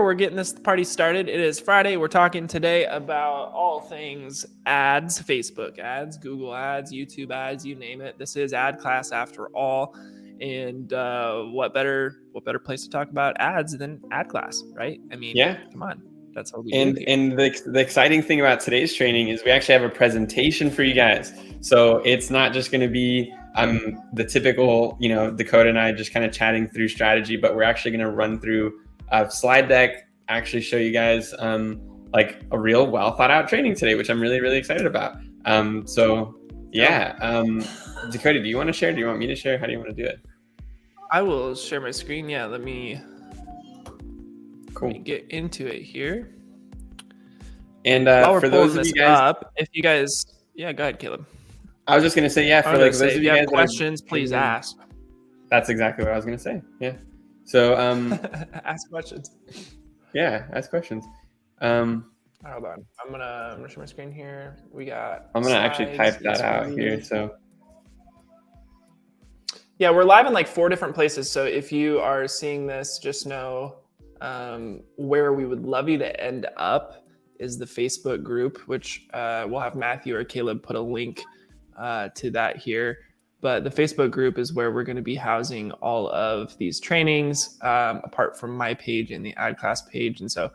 We're getting this party started. It is Friday. We're talking today about all things ads, Facebook ads, Google ads, YouTube ads, you name it. This is ad class after all. And what better place to talk about ads than ad class, right? I mean, come on. That's what we do here. And the exciting thing about today's training is we actually have a presentation for you guys. So it's not just going to be the typical, Dakota and I just kind of chatting through strategy, but we're actually going to run through a slide deck, actually show you guys like a real well thought out training today, which I'm really, really excited about. Dakota, do you want to share? Do you want me to share? How do you want to do it? I will share my screen. Yeah, let me get into it here. And for those of you guys, if you guys, go ahead, Caleb. I was just going to say, for like those of you guys have questions, please ask. That's exactly what I was going to say. Yeah. So ask questions. Yeah, ask questions. Hold on. I'm gonna share my screen here. I'm gonna actually type that out here. So yeah, we're live in like 4 different places. So if you are seeing this, just know where we would love you to end up is the Facebook group, which we'll have Matthew or Caleb put a link to that here. But the Facebook group is where we're going to be housing all of these trainings, apart from my page and the ad class page. And so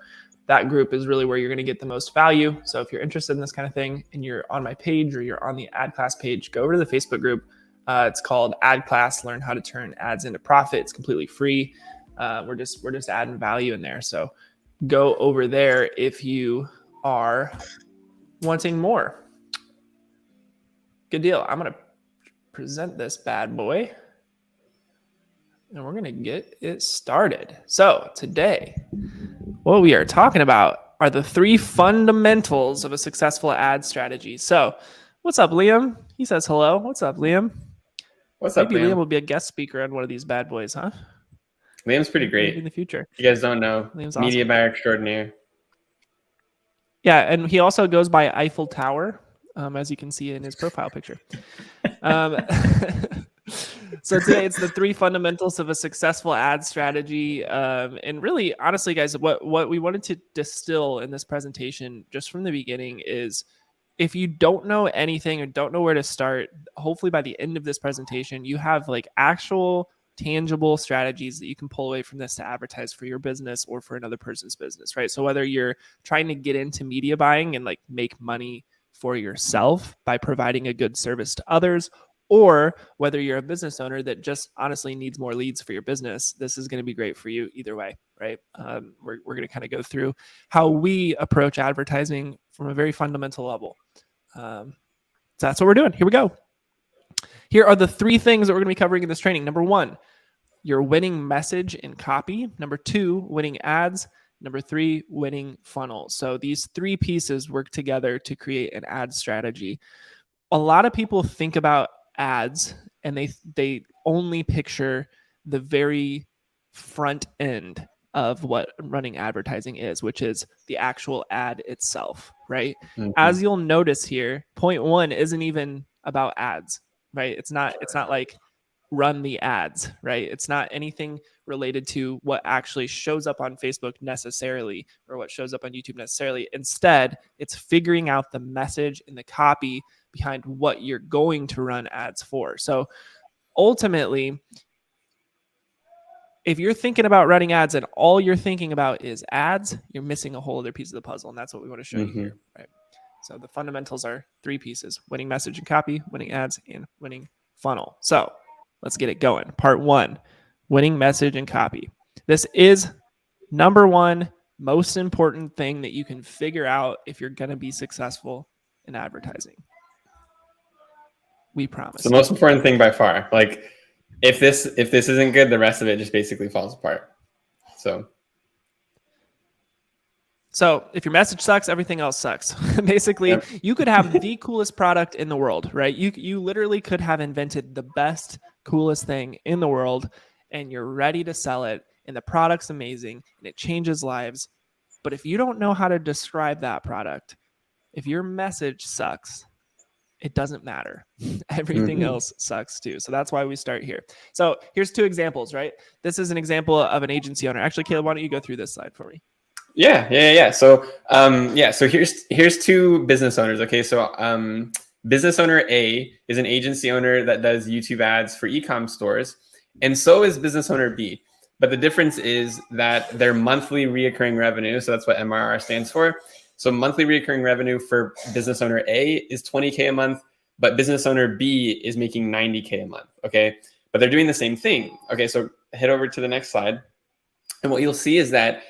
that group is really where you're going to get the most value. So if you're interested in this kind of thing and you're on my page or you're on the ad class page, go over to the Facebook group. It's called Ad Class, Learn How to Turn Ads into Profit. It's completely free. We're just adding value in there. So go over there if you are wanting more. Good deal. I'm going to present this bad boy and we're going to get it started. So today, what we are talking about are the 3 fundamentals of a successful ad strategy. So what's up, Liam? He says hello. What's up, Liam? What's up, Maybe Liam will be a guest speaker on one of these bad boys, huh? Liam's pretty great. In the future. You guys don't know. Liam's media awesome. buyer extraordinaire. Yeah, and he also goes by Eiffel Tower, as you can see in his profile picture. So today it's the 3 fundamentals of a successful ad strategy. And really, honestly, guys, what we wanted to distill in this presentation just from the beginning is if you don't know anything or don't know where to start, hopefully by the end of this presentation, you have like actual tangible strategies that you can pull away from this to advertise for your business or for another person's business, right? So whether you're trying to get into media buying and like make money for yourself by providing a good service to others, or whether you're a business owner that just honestly needs more leads for your business, this is going to be great for you either way, right? We're going to kind of go through how we approach advertising from a very fundamental level. So that's what we're doing. Here we go. Here are the 3 things that we're going to be covering in this training. Number 1, your winning message and copy. Number 2, winning ads. Number 3, winning funnels. So these 3 pieces work together to create an ad strategy. A lot of people think about ads and they only picture the very front end of what running advertising is, which is the actual ad itself, right? Mm-hmm. As you'll notice here, point 1 isn't even about ads, right? It's not like run the ads, right? It's not anything related to what actually shows up on Facebook necessarily or what shows up on YouTube necessarily. Instead, it's figuring out the message and the copy behind what you're going to run ads for. So ultimately, if you're thinking about running ads and all you're thinking about is ads, you're missing a whole other piece of the puzzle. And that's what we want to show you here, right? So the fundamentals are 3 pieces: winning message and copy, winning ads, and winning funnel. So let's get it going. Part 1, winning message and copy. This is number 1 most important thing that you can figure out if you're going to be successful in advertising. We promise. The most important thing by far. Like if this isn't good, the rest of it just basically falls apart. So if your message sucks, everything else sucks. Basically, yep. You could have the coolest product in the world, right? You literally could have invented the best, coolest thing in the world, and you're ready to sell it, and the product's amazing, and it changes lives. But if you don't know how to describe that product, if your message sucks, it doesn't matter. Everything else sucks too. So that's why we start here. So here's 2 examples, right? This is an example of an agency owner. Actually, Caleb, why don't you go through this slide for me? Yeah. So, so here's two business owners. Okay. So, business owner A is an agency owner that does YouTube ads for e-com stores. And so is business owner B. But the difference is that their monthly reoccurring revenue, so that's what MRR stands for. So monthly reoccurring revenue for business owner A is 20K a month, but business owner B is making 90K a month. Okay. But they're doing the same thing. Okay. So head over to the next slide. And what you'll see is that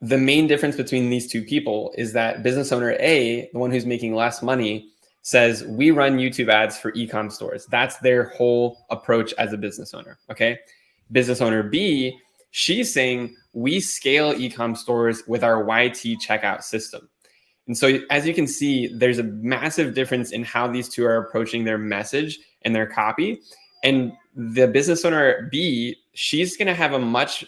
the main difference between these two people is that business owner A, the one who's making less money, says we run YouTube ads for e-com stores. That's their whole approach as a business owner. Okay. Business owner B, she's saying we scale e-com stores with our YT checkout system. And so as you can see, there's a massive difference in how these two are approaching their message and their copy. And the business owner B, she's going to have a much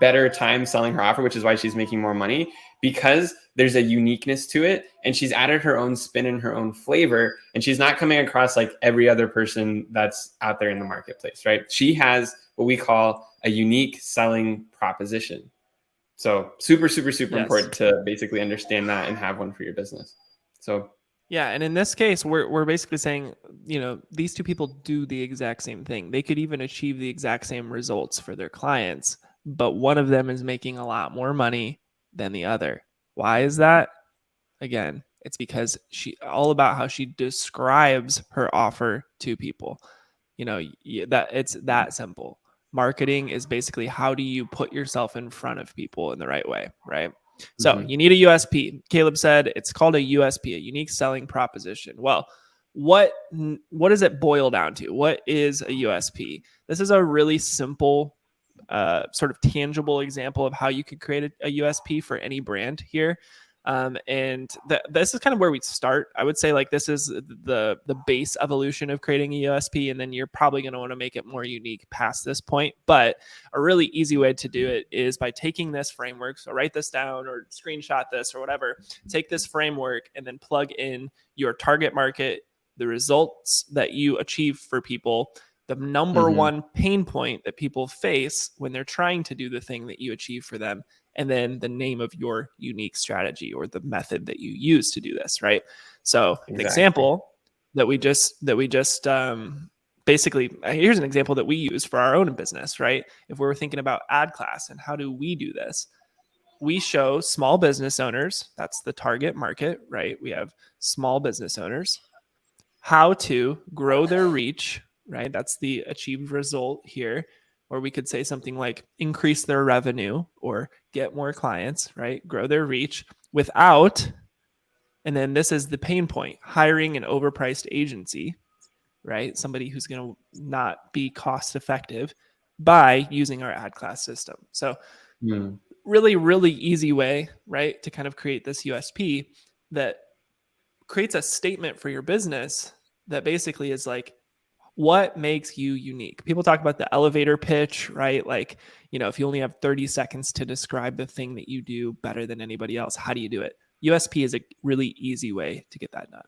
better time selling her offer, which is why she's making more money, because there's a uniqueness to it. And she's added her own spin and her own flavor. And she's not coming across like every other person that's out there in the marketplace, right? She has what we call a unique selling proposition. So super important to basically understand that and have one for your business. So yeah, and in this case, we're basically saying, these two people do the exact same thing. They could even achieve the exact same results for their clients, but one of them is making a lot more money than the other. Why is that? Again, it's because all about how she describes her offer to people. That it's that simple. Marketing is basically how do you put yourself in front of people in the right way, right? So you need a USP. Caleb said it's called a USP, a unique selling proposition. Well, what does it boil down to? What is a USP? This is a really simple, sort of tangible example of how you could create a USP for any brand here. And this is kind of where we start. I would say like this is the base evolution of creating a USP, and then you're probably going to want to make it more unique past this point. But a really easy way to do it is by taking this framework. So write this down or screenshot this or whatever. Take this framework and then plug in your target market, the results that you achieve for people, the number one pain point that people face when they're trying to do the thing that you achieve for them, and then the name of your unique strategy or the method that you use to do this, right? So an example that we just basically, here's an example that we use for our own business, right? If we're thinking about ad class and how do we do this, we show small business owners, that's the target market, right? We have small business owners, how to grow their reach, right? That's the achieved result here. Or we could say something like increase their revenue or get more clients, right? Grow their reach without, and then this is the pain point, hiring an overpriced agency, right? Somebody who's going to not be cost effective by using our ad class system. So really, really easy way, right? To kind of create this USP that creates a statement for your business that basically is like, what makes you unique? People talk about the elevator pitch, right? Like, if you only have 30 seconds to describe the thing that you do better than anybody else, how do you do it? USP is a really easy way to get that done.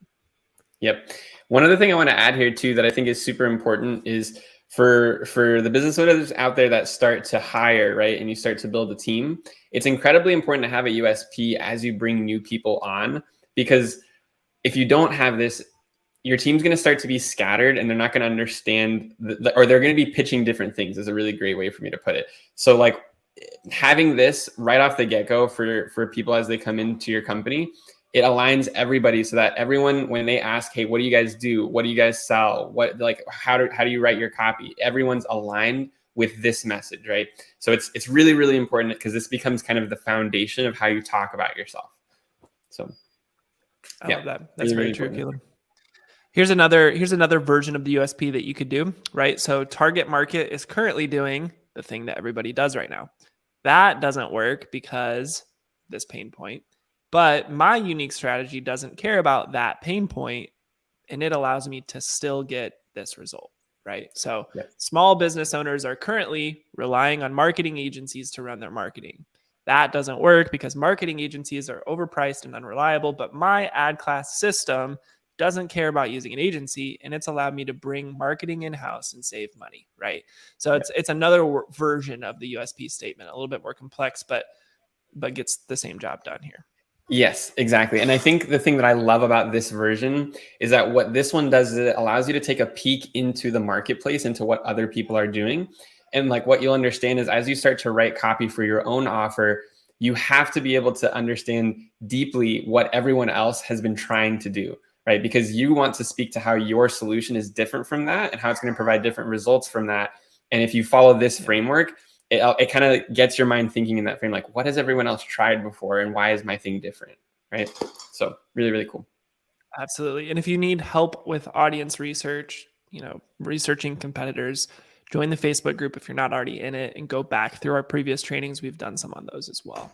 Yep. One other thing I want to add here too that I think is super important is for the business owners out there that start to hire, right? And you start to build a team, it's incredibly important to have a USP as you bring new people on, because if you don't have this, your team's going to start to be scattered and they're not going to understand or they're going to be pitching different things is a really great way for me to put it. So like having this right off the get-go for people as they come into your company, it aligns everybody so that everyone, when they ask, hey, what do you guys do? What do you guys sell? How do you write your copy? Everyone's aligned with this message, right? So it's really, really important because this becomes kind of the foundation of how you talk about yourself. So I love that. That's really very true, Caleb. Here's another version of the USP that you could do, right? So target market is currently doing the thing that everybody does right now. That doesn't work because this pain point, but my unique strategy doesn't care about that pain point, and it allows me to still get this result, right? So small business owners are currently relying on marketing agencies to run their marketing. That doesn't work because marketing agencies are overpriced and unreliable, but my ad class system doesn't care about using an agency, and it's allowed me to bring marketing in-house and save money, right? So it's another version of the USP statement, a little bit more complex, but but gets the same job done here. Yes, exactly. And I think the thing that I love about this version is that what this one does is it allows you to take a peek into the marketplace, into what other people are doing. And like what you'll understand is as you start to write copy for your own offer, you have to be able to understand deeply what everyone else has been trying to do, right? Because you want to speak to how your solution is different from that and how it's going to provide different results from that. And if you follow this framework, it kind of gets your mind thinking in that frame, like what has everyone else tried before and why is my thing different, right? So really, really cool. Absolutely. And if you need help with audience research, researching competitors, join the Facebook group if you're not already in it and go back through our previous trainings. We've done some on those as well.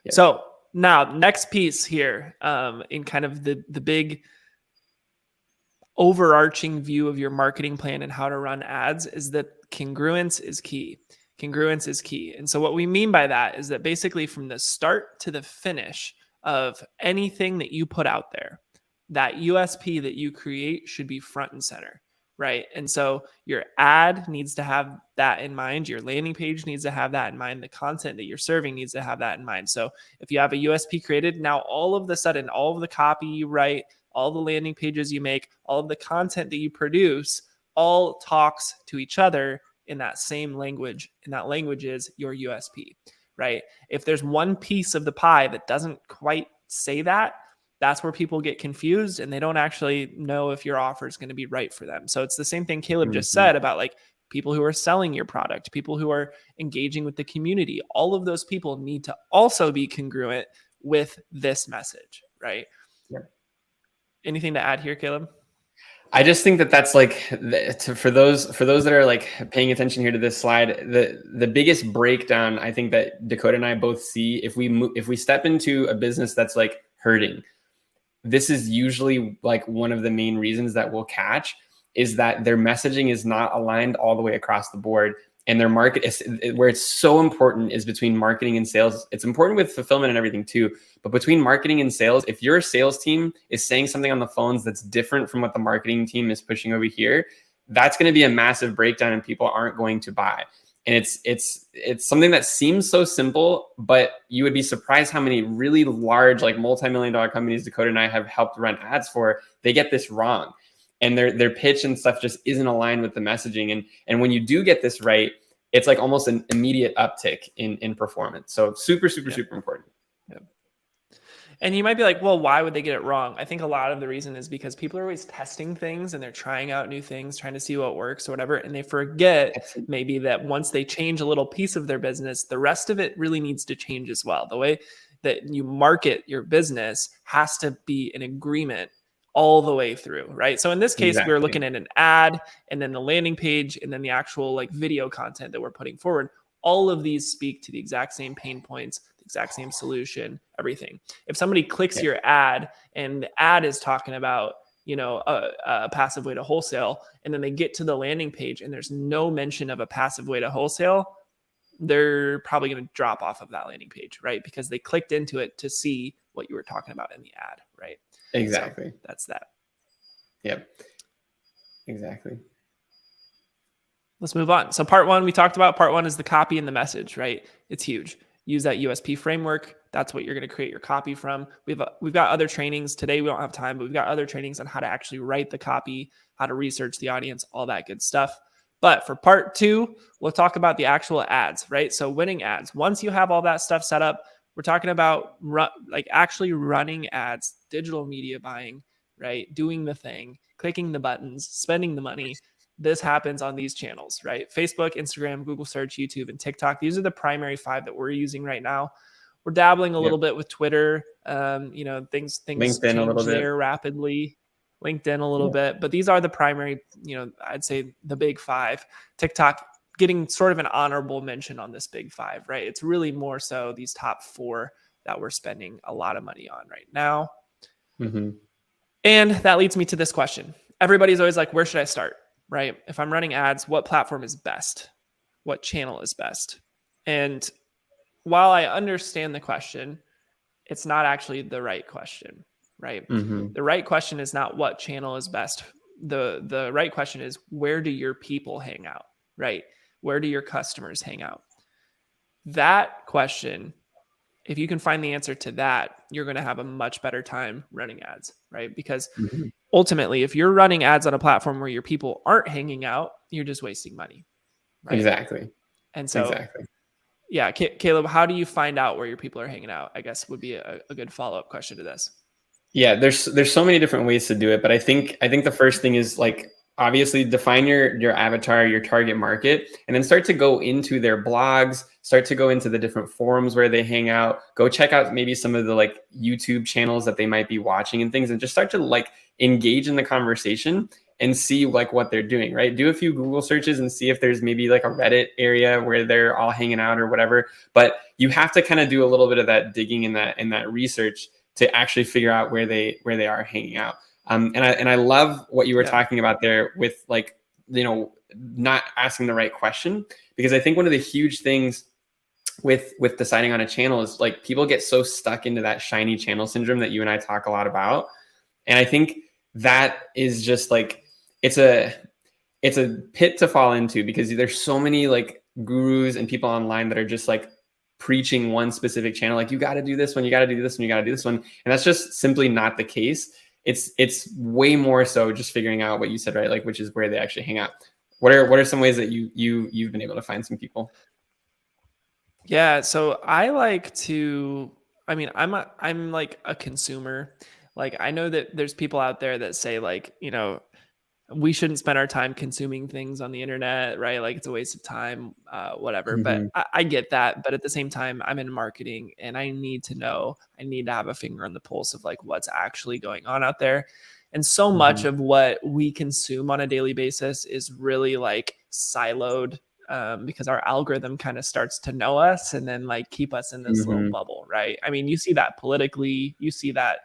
Yeah. So now next piece here in kind of the big overarching view of your marketing plan and how to run ads is that congruence is key. Congruence is key. And so what we mean by that is that basically from the start to the finish of anything that you put out there, that USP that you create should be front and center, right? And so your ad needs to have that in mind. Your landing page needs to have that in mind. The content that you're serving needs to have that in mind. So if you have a USP created, now all of the sudden, all of the copy you write, all the landing pages you make, all of the content that you produce, all talks to each other in that same language. And that language is your USP, right? If there's one piece of the pie that doesn't quite say that, that's where people get confused and they don't actually know if your offer is going to be right for them. So it's the same thing Caleb just said about like people who are selling your product, people who are engaging with the community. All of those people need to also be congruent with this message, right? Yeah. Anything to add here, Caleb? I just think that that's like for those that are like paying attention here to this slide, the biggest breakdown I think that Dakota and I both see if we step into a business that's like hurting, this is usually like one of the main reasons that we'll catch is that their messaging is not aligned all the way across the board. And their market is where it's so important is between marketing and sales. It's important with fulfillment and everything too, but between marketing and sales, if your sales team is saying something on the phones that's different from what the marketing team is pushing over here, that's going to be a massive breakdown and people aren't going to buy. And it's something that seems so simple, but you would be surprised how many really large, like multi-million-dollar companies Dakota and I have helped run ads for, they get this wrong. And their pitch and stuff just isn't aligned with the messaging. And when you do get this right, it's like almost an immediate uptick in performance. So super important. Yeah. And you might be like, well, why would they get it wrong? I think a lot of the reason is because people are always testing things and they're trying out new things, trying to see what works or whatever. And they forget maybe that once they change a little piece of their business, the rest of it really needs to change as well. The way that you market your business has to be in agreement all the way through, right? So in this case, we're looking at an ad and then the landing page and then the actual like video content that we're putting forward. All of these speak to the exact same pain points, the exact same solution, everything. If somebody clicks your ad and the ad is talking about, a passive way to wholesale, and then they get to the landing page and there's no mention of a passive way to wholesale, they're probably going to drop off of that landing page, right? Because they clicked into it to see what you were talking about in the ad, right? Exactly. So that's that. Yep. Exactly. Let's move on. So part one, we talked about. Part one is the copy and the message, right? It's huge. Use that USP framework. That's what you're going to create your copy from. We've got other trainings today. We don't have time, but we've got other trainings on how to actually write the copy, how to research the audience, all that good stuff. But for part two, we'll talk about the actual ads, right? So winning ads. Once you have all that stuff set up, we're talking about actually running ads, digital media buying, right? Doing the thing, clicking the buttons, spending the money. This happens on these channels, right? Facebook, Instagram, Google search, YouTube, and TikTok. These are the primary 5 that we're using right now. We're dabbling a little bit with Twitter. Things LinkedIn change there rapidly. LinkedIn a little bit, but these are the primary, I'd say the big 5. TikTok getting sort of an honorable mention on this big 5, right? It's really more so these top 4 that we're spending a lot of money on right now. Mm-hmm. And that leads me to this question. Everybody's always like, where should I start, right? If I'm running ads, what platform is best? What channel is best? And while I understand the question, it's not actually the right question, right? Mm-hmm. The right question is not what channel is best. The right question is, where do your people hang out, right? Where do your customers hang out? That question if you can find the answer to that, you're going to have a much better time running ads, right? Because Mhm. ultimately, if you're running ads on a platform where your people aren't hanging out, you're just wasting money, right? Exactly. And so, Exactly. yeah, Caleb, how do you find out where your people are hanging out? I guess would be a good follow-up question to this. Yeah, there's so many different ways to do it, but I think the first thing is like obviously define your avatar, your target market, and then start to go into their blogs, start to go into the different forums where they hang out, go check out maybe some of the like YouTube channels that they might be watching and things, and just start to like engage in the conversation and see like what they're doing, right? Do a few Google searches and see if there's maybe like a Reddit area where they're all hanging out or whatever. But you have to kind of do a little bit of that digging in that research to actually figure out where they are hanging out. And I love what you were Yeah. talking about there with like, not asking the right question, because I think one of the huge things with deciding on a channel is like people get so stuck into that shiny channel syndrome that you and I talk a lot about. And I think that is just like, it's a pit to fall into, because there's so many like gurus and people online that are just like preaching one specific channel, like you got to do this one, you got to do this one, you got to do this one, and that's just simply not the case. It's way more so just figuring out what you said, right? Like, which is where they actually hang out. What are some ways that you've been able to find some people? Yeah, so I like to, I mean, I'm like a consumer. Like I know that there's people out there that say like, we shouldn't spend our time consuming things on the internet, right? Like it's a waste of time, whatever. But Mm-hmm. I get that. But at the same time, I'm in marketing and I need to know, I need to have a finger on the pulse of like what's actually going on out there. And so much Mm-hmm. of what we consume on a daily basis is really like siloed, because our algorithm kind of starts to know us and then like keep us in this little Mm-hmm. bubble, right? I mean, you see that politically, you see that,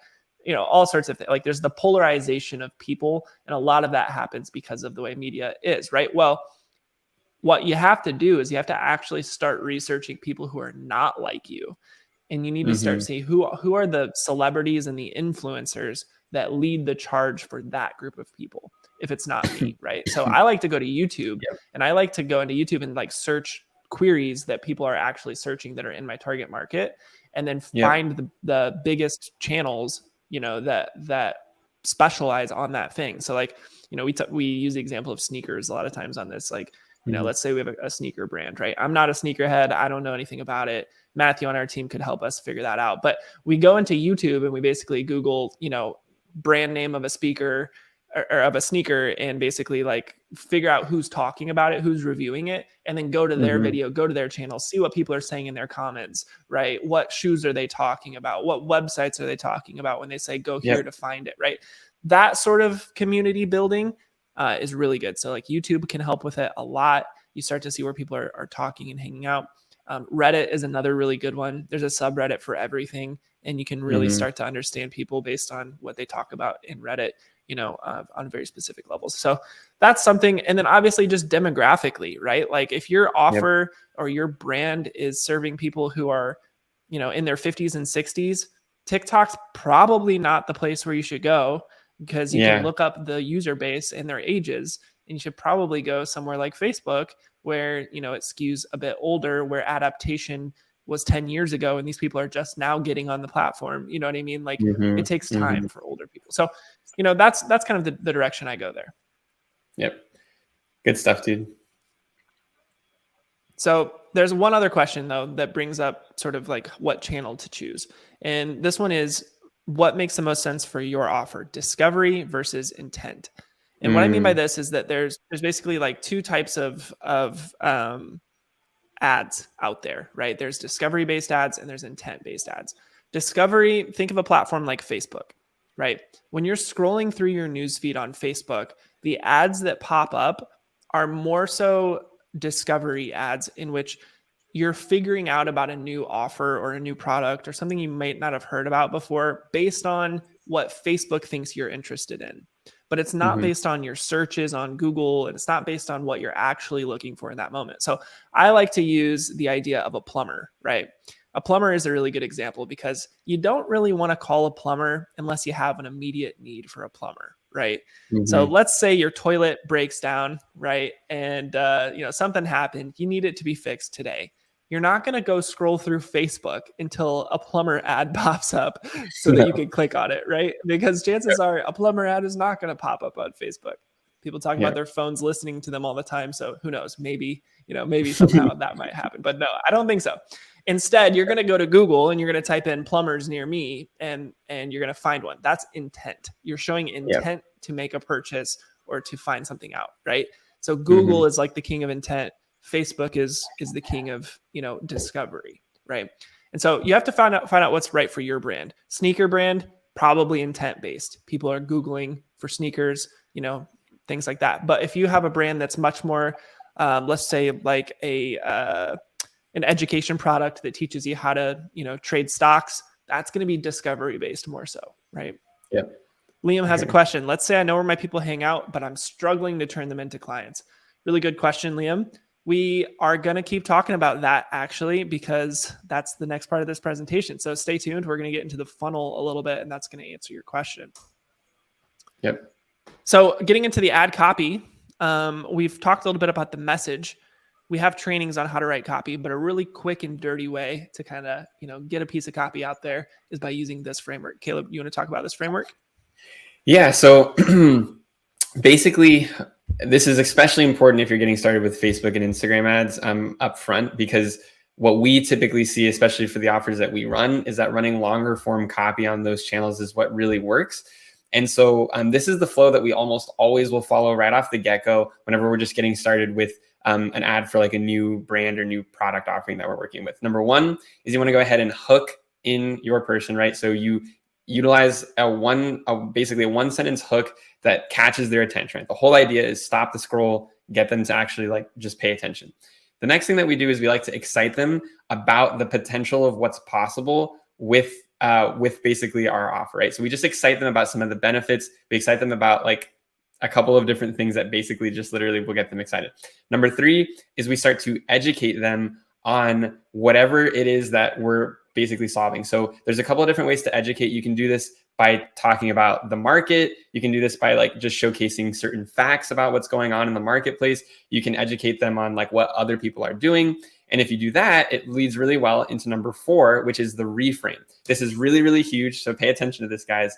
all sorts of things. Like there's the polarization of people, and a lot of that happens because of the way media is, right? Well, what you have to do is you have to actually start researching people who are not like you, and you need to start Mm-hmm. seeing who are the celebrities and the influencers that lead the charge for that group of people, if it's not me, right? So I like to go to YouTube, Yep. and I like to go into YouTube and like search queries that people are actually searching that are in my target market, and then Yep. find the biggest channels, that specialize on that thing. So like, we use the example of sneakers a lot of times on this. Like, Mm-hmm. let's say we have a sneaker brand, right? I'm not a sneakerhead. I don't know anything about it. Matthew on our team could help us figure that out. But we go into YouTube and we basically Google, brand name of a speaker or of a sneaker, and basically like figure out who's talking about it, who's reviewing it, and then go to their Mm-hmm. video, go to their channel, see what people are saying in their comments, right? What shoes are they talking about? What websites are they talking about when they say go here Yep. to find it, right? That sort of community building is really good. So like YouTube can help with it a lot. You start to see where people are talking and hanging out. Reddit is another really good one. There's a subreddit for everything, and you can really Mm-hmm. start to understand people based on what they talk about in Reddit, on very specific levels. So that's something. And then obviously just demographically, right? Like if your Yep. offer or your brand is serving people who are, in their 50s and 60s, TikTok's probably not the place where you should go, because you can Yeah. look up the user base and their ages, and you should probably go somewhere like Facebook, where it skews a bit older, where adaptation was 10 years ago and these people are just now getting on the platform. You know what I mean? Like it takes Mm-hmm. Mm-hmm. time for older people. So that's kind of the direction I go there. Yep. Good stuff, dude. So there's one other question though that brings up sort of like what channel to choose, and this one is, what makes the most sense for your offer, discovery versus intent? And what I mean by Mm. this is that there's basically like two types of ads out there, right? There's discovery based ads and there's intent based ads. Discovery, think of a platform like Facebook, right? When you're scrolling through your newsfeed on Facebook, the ads that pop up are more so discovery ads, in which you're figuring out about a new offer or a new product or something you might not have heard about before based on what Facebook thinks you're interested in. But it's not Mm-hmm. based on your searches on Google, and it's not based on what you're actually looking for in that moment. So I like to use the idea of a plumber, right? A plumber is a really good example, because you don't really want to call a plumber unless you have an immediate need for a plumber, right? So Mm-hmm. let's say your toilet breaks down, right? And something happened. You need it to be fixed today. you're not going to go scroll through Facebook until a plumber ad pops up so that you No. can click on it, right? Because chances are a plumber ad is not going to pop up on Facebook. People talk about Yeah. their phones listening to them all the time. So who knows? Maybe, maybe somehow that might happen. But no, I don't think so. Instead, you're going to go to Google and you're going to type in plumbers near me and you're going to find one. That's intent. You're showing intent to make a purchase or to find something out, right? So Google is like the king of intent. Facebook is the king of, discovery, right? And so you have to find out what's right for your brand. Sneaker brand, probably intent based. People are Googling for sneakers, things like that. But if you have a brand that's much more, let's say like an education product that teaches you how to, trade stocks, that's going to be discovery based more so, right? Yep. Liam has a question. Let's say I know where my people hang out, but I'm struggling to turn them into clients. Really good question, Liam. We are going to keep talking about that actually, because that's the next part of this presentation. So stay tuned. We're going to get into the funnel a little bit, and that's going to answer your question. Yep. So getting into the ad copy, we've talked a little bit about the message. We have trainings on how to write copy, but a really quick and dirty way to kind of, get a piece of copy out there is by using this framework. Caleb, you want to talk about this framework? Yeah. So basically, this is especially important if you're getting started with Facebook and Instagram ads up front, because what we typically see, especially for the offers that we run, is that running longer form copy on those channels is what really works. And so this is the flow that we almost always will follow right off the get-go whenever we're just getting started with an ad for like a new brand or new product offering that we're working with. Number one is you want to go ahead and hook in your person, right? So you utilize basically a one sentence hook that catches their attention. Right? The whole idea is stop the scroll, get them to actually like just pay attention. The next thing that we do is we like to excite them about the potential of what's possible with basically our offer, right? So we just excite them about some of the benefits. We excite them about like a couple of different things that basically just literally will get them excited. Number three is we start to educate them on whatever it is that we're basically solving. So there's a couple of different ways to educate. You can do this by talking about the market. You can do this by like just showcasing certain facts about what's going on in the marketplace. You can educate them on like what other people are doing. And if you do that, it leads really well into number four, which is the reframe. This is really, really huge. So pay attention to this, guys.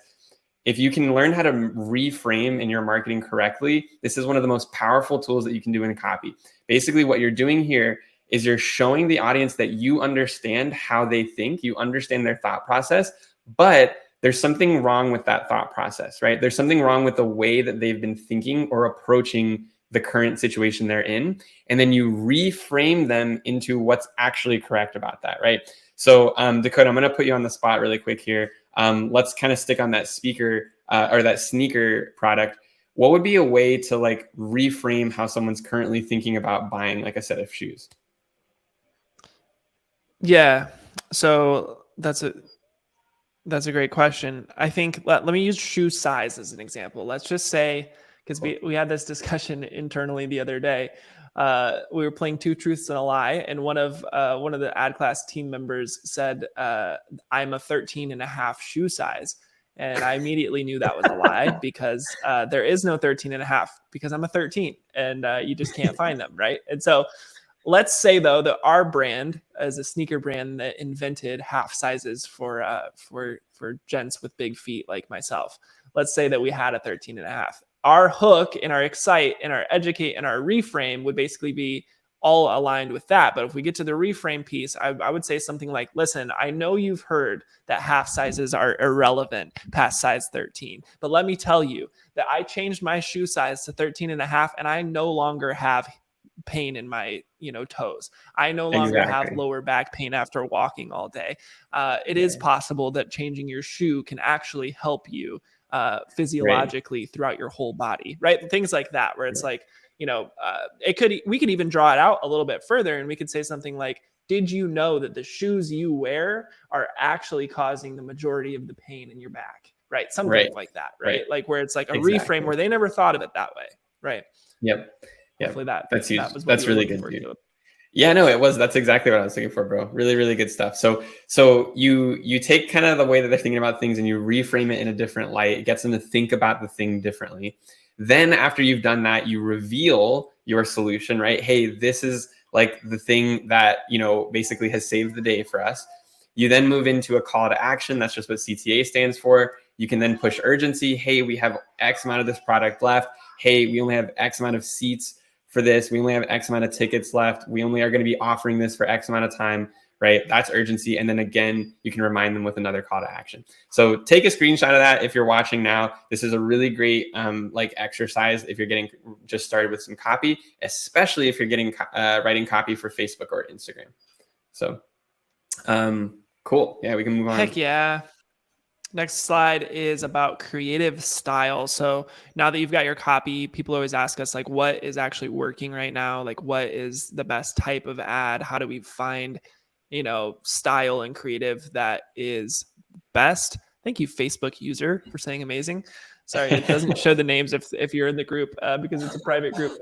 If you can learn how to reframe in your marketing correctly, this is one of the most powerful tools that you can do in copy. Basically, what you're doing here is you're showing the audience that you understand how they think, you understand their thought process, but there's something wrong with that thought process, right? There's something wrong with the way that they've been thinking or approaching the current situation they're in. And then you reframe them into what's actually correct about that, right? So Dakota, I'm going to put you on the spot really quick here. Let's kind of stick on that speaker or that sneaker product. What would be a way to like reframe how someone's currently thinking about buying like a set of shoes? Yeah. So that's a great question. I think let me use shoe size as an example. Let's just say, because we had this discussion internally the other day. We were playing Two Truths and a Lie, and one of the ad class team members said, I'm a 13.5 shoe size. And I immediately knew that was a lie because there is no 13.5 because I'm a 13 and you just can't find them. Right. And so let's say though that our brand is a sneaker brand that invented half sizes for gents with big feet like myself. Let's say that we had a 13.5. Our hook and our excite and our educate and our reframe would basically be all aligned with that. But if we get to the reframe piece, I would say something like, listen, I know you've heard that half sizes are irrelevant past size 13, but let me tell you that I changed my shoe size to 13.5 and I no longer have pain in my toes. I no longer have lower back pain after walking all day. It is possible that changing your shoe can actually help you physiologically throughout your whole body, right? Things like that, where it's like, we could even draw it out a little bit further and we could say something like, did you know that the shoes you wear are actually causing the majority of the pain in your back? Right. Something like that, right? Like where it's like a reframe where they never thought of it that way. Right. Yep. Hopefully that's huge. That was that's really good. Yeah, no, it was. That's exactly what I was looking for, bro. Really, really good stuff. So you take kind of the way that they're thinking about things and you reframe it in a different light. It gets them to think about the thing differently. Then after you've done that, you reveal your solution, right? Hey, this is like the thing that, basically has saved the day for us. You then move into a call to action. That's just what CTA stands for. You can then push urgency. Hey, we have X amount of this product left. Hey, we only have X amount of seats for this. We only have X amount of tickets left. We only are going to be offering this for X amount of time, right? That's urgency. And then again, you can remind them with another call to action. So take a screenshot of that. If you're watching now, this is a really great exercise if you're getting just started with some copy, especially if you're getting writing copy for Facebook or Instagram. So cool. Yeah, we can move on. Heck yeah. Next slide is about creative style. So now that you've got your copy, people always ask us, like, what is actually working right now? Like, what is the best type of ad? How do we find, style and creative that is best? Thank you, Facebook user, for saying amazing. Sorry, it doesn't show the names if you're in the group because it's a private group.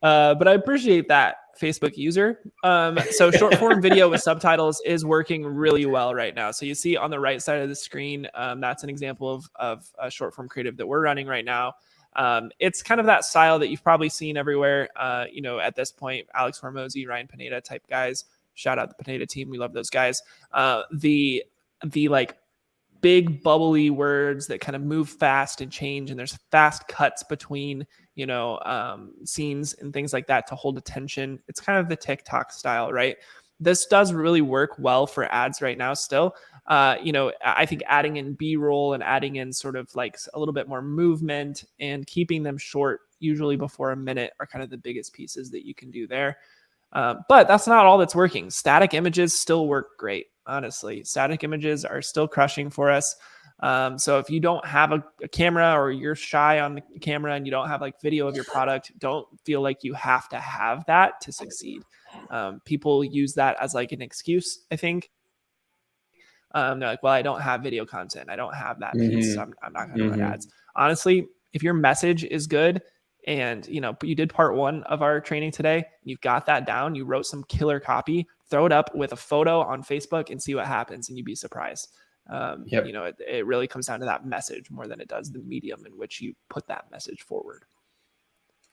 But I appreciate that, Facebook user. So short form video with subtitles is working really well right now. So you see on the right side of the screen, that's an example of a short form creative that we're running right now. It's kind of that style that you've probably seen everywhere. At this point, Alex Hormozy, Ryan Pineda type guys. Shout out the Pineda team. We love those guys. The like big bubbly words that kind of move fast and change, and there's fast cuts between scenes and things like that to hold attention. It's kind of the TikTok style, right? This does really work well for ads right now still. I think adding in B-roll and adding in sort of like a little bit more movement and keeping them short, usually before a minute, are kind of the biggest pieces that you can do there. But that's not all that's working. Static images still work great. Honestly, static images are still crushing for us. So if you don't have a camera, or you're shy on the camera and you don't have like video of your product, don't feel like you have to have that to succeed. People use that as like an excuse, I think. They're like, well, I don't have video content. I don't have that piece. So I'm not going to run ads. Honestly, if your message is good, and you did part 1 of our training today, you've got that down, you wrote some killer copy, throw it up with a photo on Facebook and see what happens, and you'd be surprised. It really comes down to that message more than it does the medium in which you put that message forward.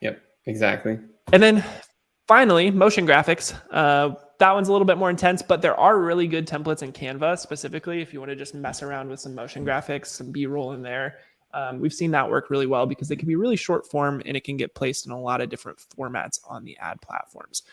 Yep, exactly. And then finally, motion graphics. That one's a little bit more intense, but there are really good templates in Canva specifically if you want to just mess around with some motion graphics, some B-roll in there. We've seen that work really well because they can be really short form and it can get placed in a lot of different formats on the ad platforms.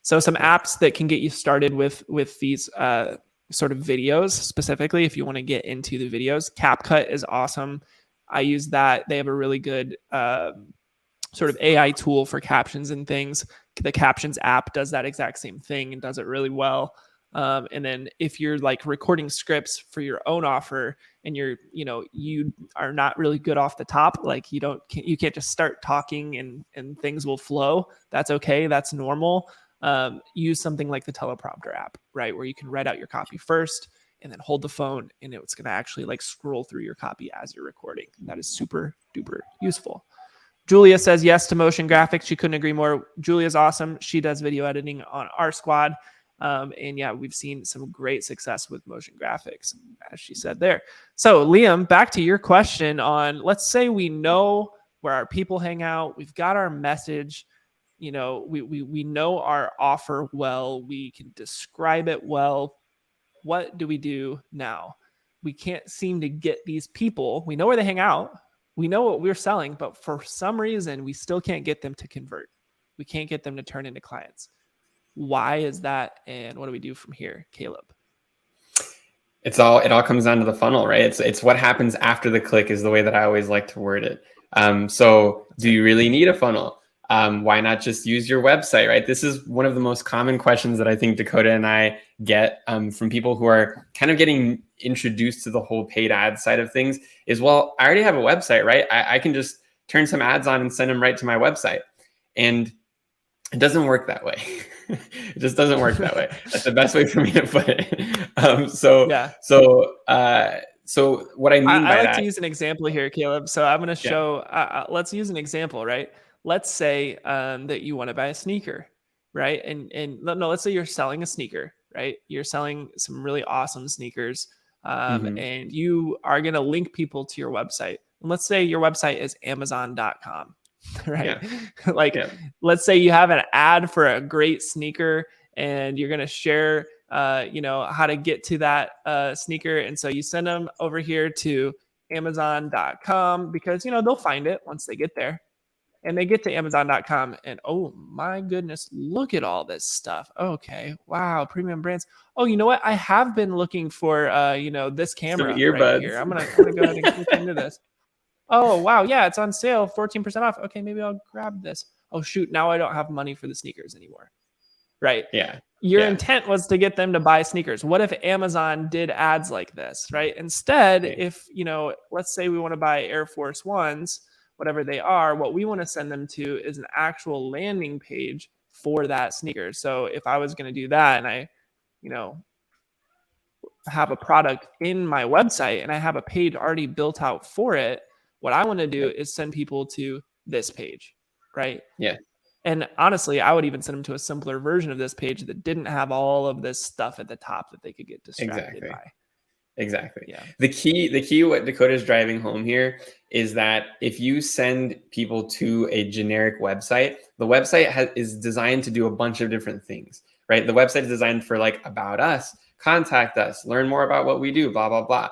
So some apps that can get you started with these sort of videos specifically, if you want to get into the videos. CapCut is awesome. I use that. They have a really good sort of AI tool for captions and things. The Captions app does that exact same thing and does it really well. And then if you're like recording scripts for your own offer and you are not really good off the top, like you can't just start talking and things will flow. That's okay. That's normal. Use something like the teleprompter app, right? Where you can write out your copy first and then hold the phone and it's going to actually like scroll through your copy as you're recording. That is super duper useful. Julia says yes to motion graphics. She couldn't agree more. Julia's awesome. She does video editing on our squad. And yeah, we've seen some great success with motion graphics, as she said there. So Liam, back to your question on, let's say we know where our people hang out. We've got our message. We know our offer well. We can describe it well. What do we do now? We can't seem to get these people. We know where they hang out. We know what we're selling, but for some reason, we still can't get them to convert. We can't get them to turn into clients. Why is that? And what do we do from here, Caleb? It all comes down to the funnel, right? It's what happens after the click is the way that I always like to word it. So do you really need a funnel? Why not just use your website, right? This is one of the most common questions that I think Dakota and I get from people who are kind of getting introduced to the whole paid ad side of things is, well, I already have a website, right? I can just turn some ads on and send them right to my website. And it doesn't work that way. It just doesn't work that way. That's the best way for me to put it. So what I mean by that, I like to use an example here, Caleb. So I'm going to show, let's use an example, right? Let's say that you want to buy a sneaker, right? And let's say you're selling a sneaker, right? You're selling some really awesome sneakers and you are going to link people to your website. And let's say your website is Amazon.com. right? Yeah. Like, Yeah. let's say you have an ad for a great sneaker and you're going to share, how to get to that sneaker. And so you send them over here to Amazon.com because, they'll find it once they get there. And they get to Amazon.com and oh my goodness, look at all this stuff. Okay, wow, premium brands. Oh, you know what? I have been looking for this Some camera right earbuds. here. I'm gonna go ahead and click into this. Oh wow, yeah, it's on sale, 14% off. Okay, maybe I'll grab this. Oh shoot, now I don't have money for the sneakers anymore. Right? Yeah. Your Yeah. intent was to get them to buy sneakers. What if Amazon did ads like this, right? Instead, Yeah. if, let's say we want to buy Air Force Ones, whatever they are, what we want to send them to is an actual landing page for that sneaker. So if I was going to do that and I, you know, have a product in my website and I have a page already built out for it, what I want to do Yep. is send people to this page, right? Yeah. And honestly, I would even send them to a simpler version of this page that didn't have all of this stuff at the top that they could get distracted Exactly. by. Exactly. Yeah. The key, what Dakota's driving home here is that if you send people to a generic website, the website is designed to do a bunch of different things, right? The website is designed for like about us, contact us, learn more about what we do, blah, blah, blah.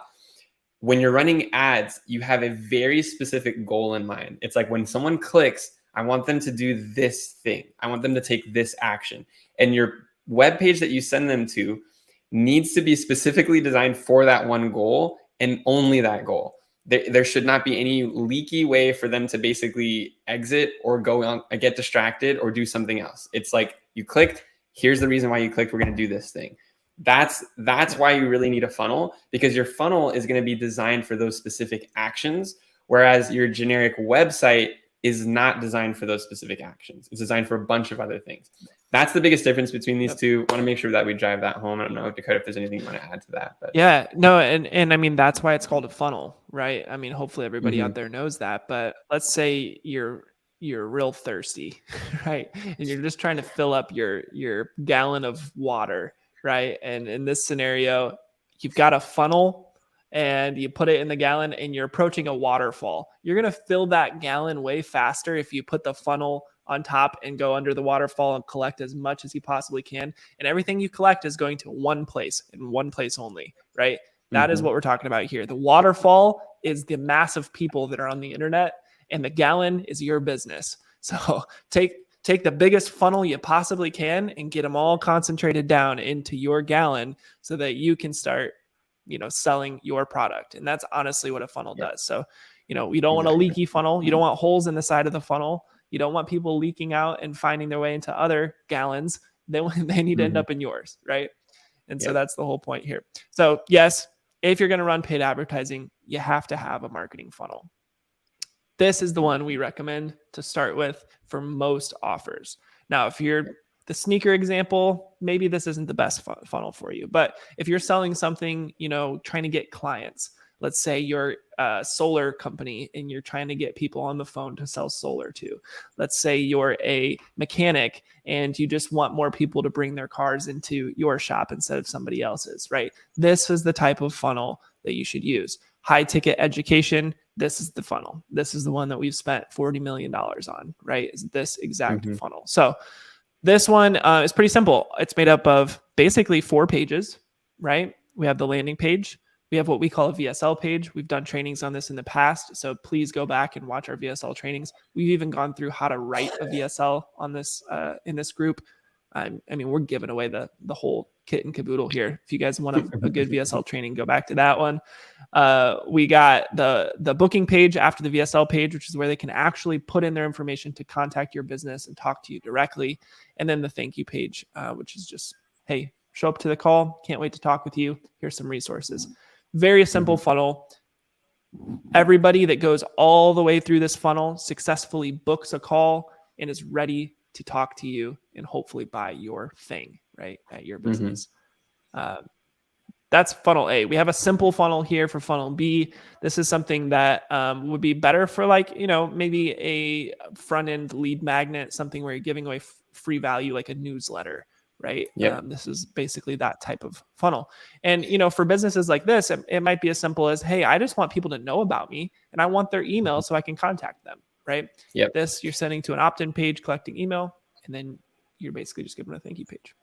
When you're running ads, you have a very specific goal in mind. It's like when someone clicks, I want them to do this thing. I want them to take this action. And your web page that you send them to needs to be specifically designed for that one goal and only that goal. There should not be any leaky way for them to basically exit or go on, get distracted or do something else. It's like you clicked, here's the reason why you clicked, we're going to do this thing. That's why you really need a funnel, because your funnel is going to be designed for those specific actions, whereas your generic website is not designed for those specific actions. It's designed for a bunch of other things. That's the biggest difference between these two. I want to make sure that we drive that home. I don't know, Dakota, if there's anything you want to add to that. But Yeah, no, and I mean that's why it's called a funnel, right? I mean, hopefully everybody out mm-hmm. there knows that. But let's say you're real thirsty, right? And you're just trying to fill up your gallon of water, right? And in this scenario, you've got a funnel and you put it in the gallon and you're approaching a waterfall. You're going to fill that gallon way faster if you put the funnel on top and go under the waterfall and collect as much as you possibly can. And everything you collect is going to one place and one place only, right? That is what we're talking about here. The waterfall is the mass of people that are on the internet, and the gallon is your business. So take the biggest funnel you possibly can and get them all concentrated down into your gallon so that you can start, selling your product. And that's honestly what a funnel does. So, you don't want a leaky funnel. You don't want holes in the side of the funnel. You don't want people leaking out and finding their way into other gallons. They need to end up in yours, right? And so that's the whole point here. So yes, if you're going to run paid advertising, you have to have a marketing funnel. This is the one we recommend to start with for most offers. Now, if you're the sneaker example, maybe this isn't the best funnel for you. But if you're selling something, trying to get clients, let's say you're a solar company and you're trying to get people on the phone to sell solar to. Let's say you're a mechanic and you just want more people to bring their cars into your shop instead of somebody else's, right? This is the type of funnel that you should use. High ticket education, this is the funnel. This is the one that we've spent $40 million on, right? Is this exact funnel. So this one is pretty simple. It's made up of basically 4 pages, right? We have the landing page. We have what we call a VSL page. We've done trainings on this in the past, so please go back and watch our VSL trainings. We've even gone through how to write a VSL on this in this group. I mean, we're giving away the whole kit and caboodle here. If you guys want a good VSL training, go back to that one. We got the booking page after the VSL page, which is where they can actually put in their information to contact your business and talk to you directly. And then the thank you page, which is just, hey, show up to the call. Can't wait to talk with you. Here's some resources. Very simple funnel. Everybody that goes all the way through this funnel successfully books a call and is ready to talk to you and hopefully buy your thing, right, at your business. That's funnel A. We have a simple funnel here for funnel B. This is something that would be better for maybe a front-end lead magnet, something where you're giving away free value like a newsletter, right? This is basically that type of funnel. And, for businesses like this, it might be as simple as, hey, I just want people to know about me and I want their email so I can contact them, right? Yep. This you're sending to an opt-in page, collecting email, and then you're basically just giving a thank you page.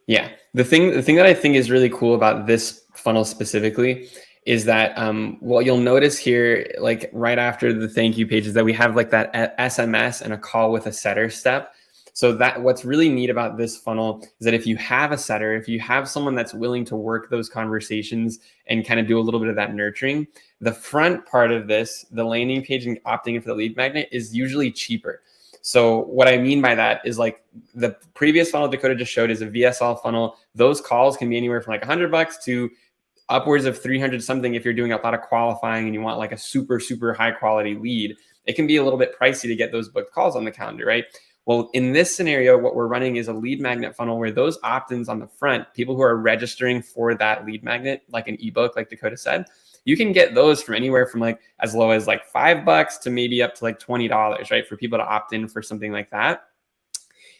Yeah. The thing that I think is really cool about this funnel specifically is that what you'll notice here, like right after the thank you page, is that we have like that SMS and a call with a setter step. So that what's really neat about this funnel is that if you have a setter, if you have someone that's willing to work those conversations and kind of do a little bit of that nurturing, the front part of this, the landing page and opting in for the lead magnet, is usually cheaper. So what I mean by that is, like, the previous funnel Dakota just showed is a VSL funnel. Those calls can be anywhere from like $100 to upwards of 300 something. If you're doing a lot of qualifying and you want like a super, super high quality lead, it can be a little bit pricey to get those booked calls on the calendar, right? Well, in this scenario, what we're running is a lead magnet funnel where those opt-ins on the front, people who are registering for that lead magnet, like an ebook, like Dakota said, you can get those from anywhere from like as low as like $5 to maybe up to like $20, right? For people to opt in for something like that,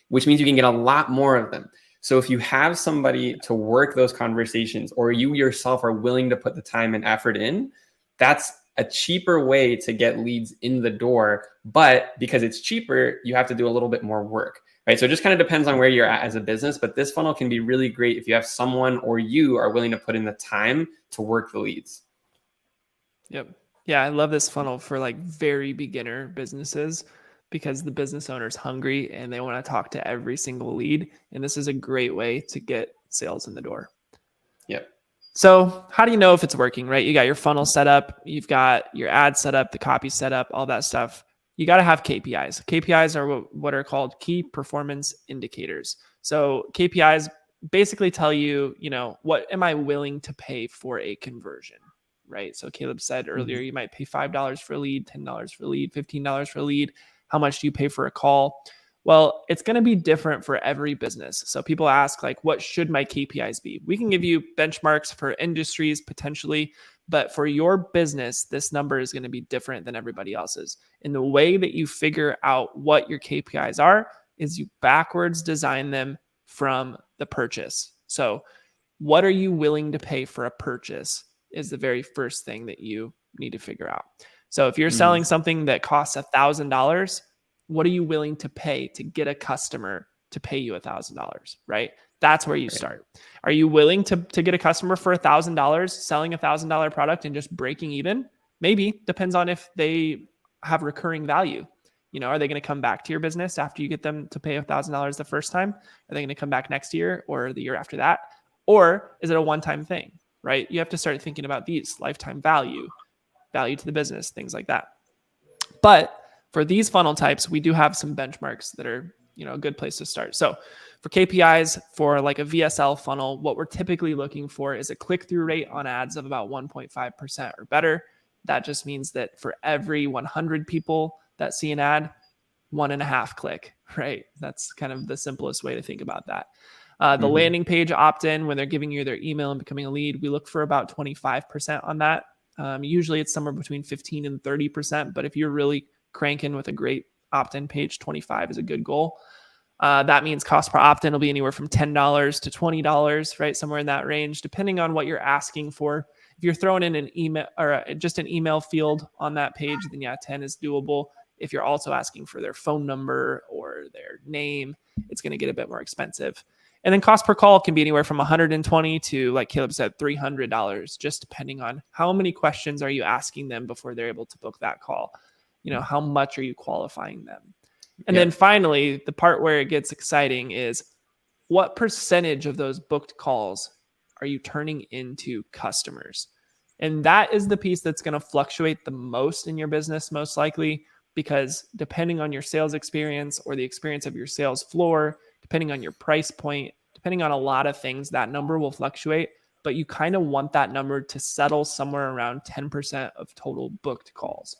which means you can get a lot more of them. So if you have somebody to work those conversations, or you yourself are willing to put the time and effort in, that's a cheaper way to get leads in the door. But because it's cheaper, you have to do a little bit more work, right? So it just kind of depends on where you're at as a business. But this funnel can be really great if you have someone or you are willing to put in the time to work the leads. Yep. Yeah, I love this funnel for like very beginner businesses, because the business owner's hungry and they want to talk to every single lead. And this is a great way to get sales in the door. Yep. So how do you know if it's working, right? You got your funnel set up, you've got your ad set up, the copy set up, all that stuff. You got to have KPIs. KPIs are what are called key performance indicators. So KPIs basically tell you, what am I willing to pay for a conversion, right? So Caleb said earlier, you might pay $5 for a lead, $10 for a lead, $15 for a lead. How much do you pay for a call? Well, it's going to be different for every business. So people ask, like, what should my KPIs be? We can give you benchmarks for industries potentially, but for your business, this number is going to be different than everybody else's. And the way that you figure out what your KPIs are is you backwards design them from the purchase. So what are you willing to pay for a purchase is the very first thing that you need to figure out. So if you're selling something that costs $1,000, what are you willing to pay to get a customer to pay you $1,000, right? That's where you start. Are you willing to get a customer for $1,000, selling $1,000 product and just breaking even? Maybe. Depends on if they have recurring value. Are they going to come back to your business after you get them to pay $1,000 the first time? Are they going to come back next year or the year after that? Or is it a one-time thing, right? You have to start thinking about these: lifetime value to the business, things like that. But for these funnel types, we do have some benchmarks that are, a good place to start. So for KPIs for like a VSL funnel, what we're typically looking for is a click-through rate on ads of about 1.5% or better. That just means that for every 100 people that see an ad, 1.5 click, right? That's kind of the simplest way to think about that. The landing page opt-in, when they're giving you their email and becoming a lead, we look for about 25% on that. Usually it's somewhere between 15 and 30%, but if you're really cranking with a great opt-in page, 25 is a good goal. That means cost per opt-in will be anywhere from $10 to $20, right? Somewhere in that range, depending on what you're asking for. If you're throwing in an email or just an email field on that page, then yeah, 10 is doable. If you're also asking for their phone number or their name, it's going to get a bit more expensive. And then cost per call can be anywhere from $120 to, like Caleb said, $300, just depending on how many questions are you asking them before they're able to book that call. How much are you qualifying them? And then finally, the part where it gets exciting is what percentage of those booked calls are you turning into customers? And that is the piece that's going to fluctuate the most in your business, most likely, because depending on your sales experience or the experience of your sales floor, depending on your price point, depending on a lot of things, that number will fluctuate. But you kind of want that number to settle somewhere around 10% of total booked calls.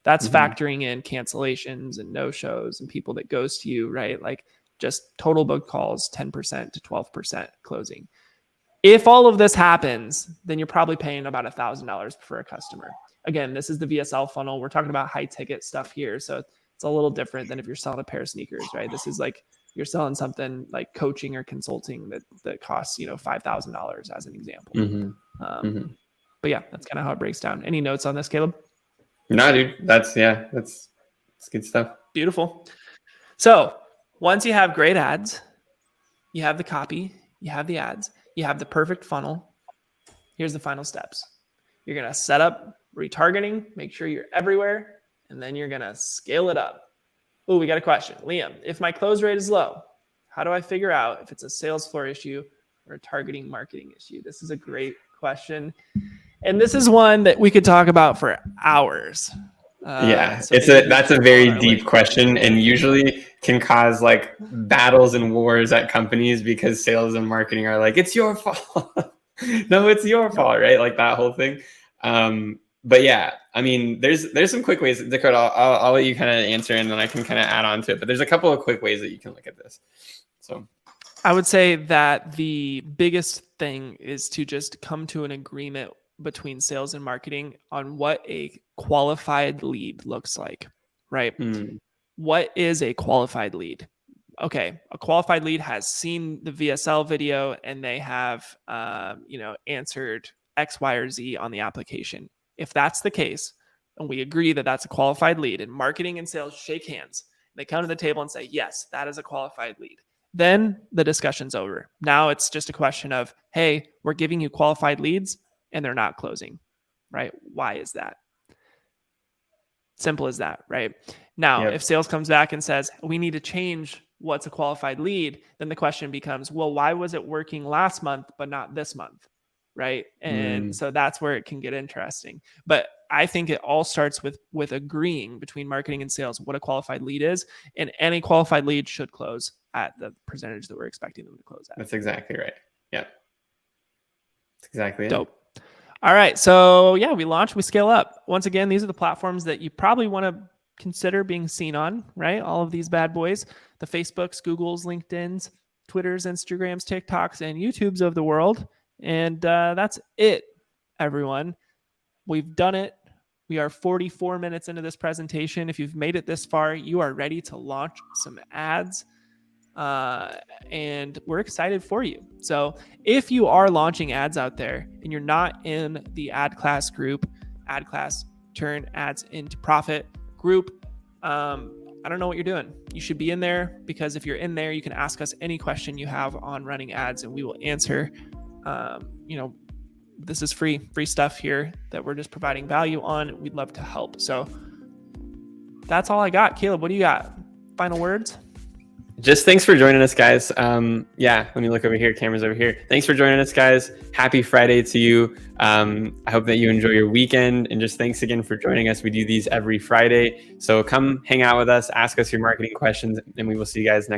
That's factoring in cancellations and no-shows and people that ghost you, right? Like just total booked calls, 10% to 12% closing. If all of this happens, then you're probably paying about $1,000 for a customer. Again, this is the VSL funnel. We're talking about high ticket stuff here. So it's a little different than if you're selling a pair of sneakers, right? This is like you're selling something like coaching or consulting that costs, $5,000 as an example. But yeah, that's kind of how it breaks down. Any notes on this, Caleb? No, dude, that's It's good stuff. Beautiful. So once you have great ads, you have the copy, you have the ads, you have the perfect funnel. Here's the final steps. You're going to set up retargeting, make sure you're everywhere, and then you're going to scale it up. Oh, we got a question. Liam, if my close rate is low, how do I figure out if it's a sales floor issue or a targeting marketing issue? This is a great question. And this is one that we could talk about for hours. That's a very deep question, and usually can cause like battles and wars at companies because sales and marketing are like, it's your fault. No, it's your fault, right? Like that whole thing. But yeah, I mean, there's some quick ways. Dakota, I'll let you kind of answer, and then I can kind of add on to it. But there's a couple of quick ways that you can look at this. So I would say that the biggest thing is to just come to an agreement between sales and marketing on what a qualified lead looks like, right? What is a qualified lead? Okay, a qualified lead has seen the VSL video and they have, answered X, Y, or Z on the application. If that's the case, and we agree that that's a qualified lead, and marketing and sales shake hands, they come to the table and say, yes, that is a qualified lead. Then the discussion's over. Now it's just a question of, hey, we're giving you qualified leads and they're not closing, right? Why is that? Simple as that, right? Now, if sales comes back and says, we need to change what's a qualified lead, then the question becomes, well, why was it working last month, but not this month, right? And so that's where it can get interesting. But I think it all starts with agreeing between marketing and sales what a qualified lead is, and any qualified lead should close at the percentage that we're expecting them to close at. That's exactly right. Yeah. That's exactly it. Dope. All right. So yeah, we launch, we scale up. Once again, these are the platforms that you probably want to consider being seen on, right? All of these bad boys, the Facebooks, Googles, LinkedIn's, Twitters, Instagrams, TikToks, and YouTubes of the world. And that's it, everyone. We've done it. We are 44 minutes into this presentation. If you've made it this far, you are ready to launch some ads. And we're excited for you. So if you are launching ads out there and you're not in the ad class group, ad class turn ads into profit group, I don't know what you're doing. You should be in there, because if you're in there, you can ask us any question you have on running ads and we will answer. This is free stuff here that we're just providing value on. We'd love to help. So that's all I got. Caleb, what do you got? Final words? Just thanks for joining us, guys. Let me look over here. Camera's over here. Thanks for joining us, guys. Happy Friday to you. I hope that you enjoy your weekend, and just thanks again for joining us. We do these every Friday. So come hang out with us, ask us your marketing questions, and we will see you guys next